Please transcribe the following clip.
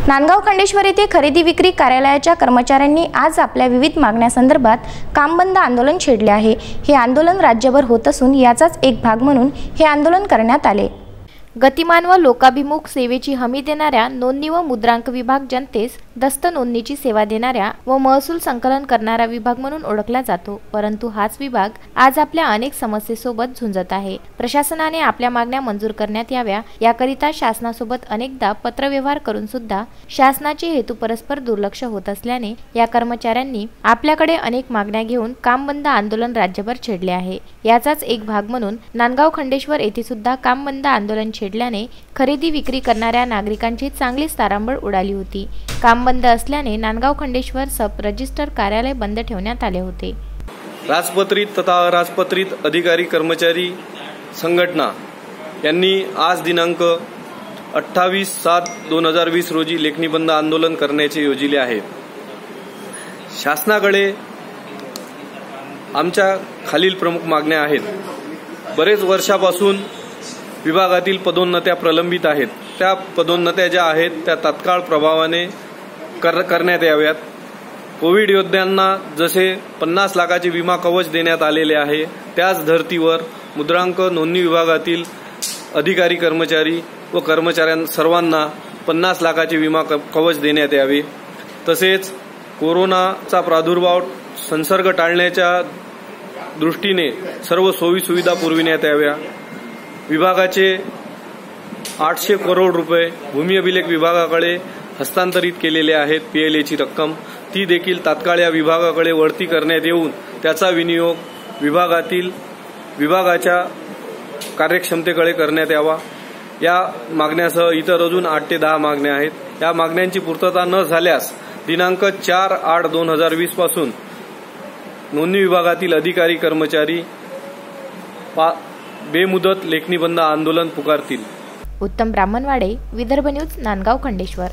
नांदगाव खंडेश्वर येथे खरेदी विक्री कार्यालयाच्या कर्मचाऱ्यांनी आज आपल्या विविध मागण्यासंदर्भात काम बंद आंदोलन छेडले आहे। हे आंदोलन राज्यभर होत असून याचाच एक भाग म्हणून हे आंदोलन करण्यात आले। गतिमान व लोकाभिमुख सेवेची हमी देणाऱ्या नोंदणी व मुद्रांक विभाग जनतेस दस्त नोंदणीची सेवा देणाऱ्या व महसूल संकलन करणारा विभाग म्हणून ओळखला जातो, परंतु हाच विभाग आज आपल्या अनेक समस्येसोबत झुंजत आहे। प्रशासनाने आपल्या मागण्या मंजूर करण्यात याव्या याकरिता शासनासोबत अनेकदा पत्रव्यवहार करून सुद्धा शासनाचे हेतू परस्पर दुर्लक्ष होत असल्याने या कर्मचाऱ्यांनी आपल्याकडे अनेक मागण्या घेऊन काम बंद आंदोलन राज्यभर छेडले आहे। याचाच एक भाग म्हणून नांदगाव खंडेश्वर येथे सुद्धा काम बंद आंदोलन छेडल्याने खरेदी विक्री करणाऱ्या नागरिकांची चांगलीच तारांबळ उडाली होती। काम बंद असल्याने नांदगाव खंडेश्वर सब रजिस्टर कार्यालय बंद ठेवण्यात आले होते। राजपत्रित तथा अराजपत्रित अधिकारी कर्मचारी संघटना यांनी आज दिनांक 28/7/2020 रोजी लेखणी बंद आंदोलन करण्याचे योजिले आहे। शासनाकडे आमच्या खालील प्रमुख मागण्या आहेत। बरेच वर्षापासून विभागातील पदोन्नत्या प्रलंबित आहेत। त्या पदोन्नत्या ज्या आहेत त्या तात्काळ प्रभावाने करण्यात याव्यात। कोविड योद्ध्यांना जसे 50 लाखाचे विमा कवच देण्यात आलेले आहे, त्याच धर्तीवर मुद्रांक नोंदणी विभागातील अधिकारी कर्मचारी व कर्मचाऱ्यांना सर्वांना 50 लाखाचे विमा कवच देण्यात यावे। तसेच कोरोनाचा प्रादुर्भाव संसर्ग टाळण्याच्या दृष्टीने सर्व सोयी सुविधा पुरविण्यात याव्या। विभागाचे 800 करोड रुपये भूमी अभिलेख विभागाकडे हस्तांतरित केलेले आहेत। PLAची रक्कम ती देखील तात्काळ या विभागाकडे वळती करण्यात येऊन त्याचा विनियोग विभागाच्या कार्यक्षमतेकडे करण्यात यावा। या मागण्यासह इतर अजून 8 ते 10 मागण्या आहेत। या मागण्यांची पूर्तता न झाल्यास दिनांक 4/8/2020 पासून नोंदणी विभागातील अधिकारी कर्मचारी बेमुदत लेखणी बंद आंदोलन पुकारतील। उत्तम ब्राह्मणवाडे, विदर्भ न्यूज, नांदगाव खंडेश्वर।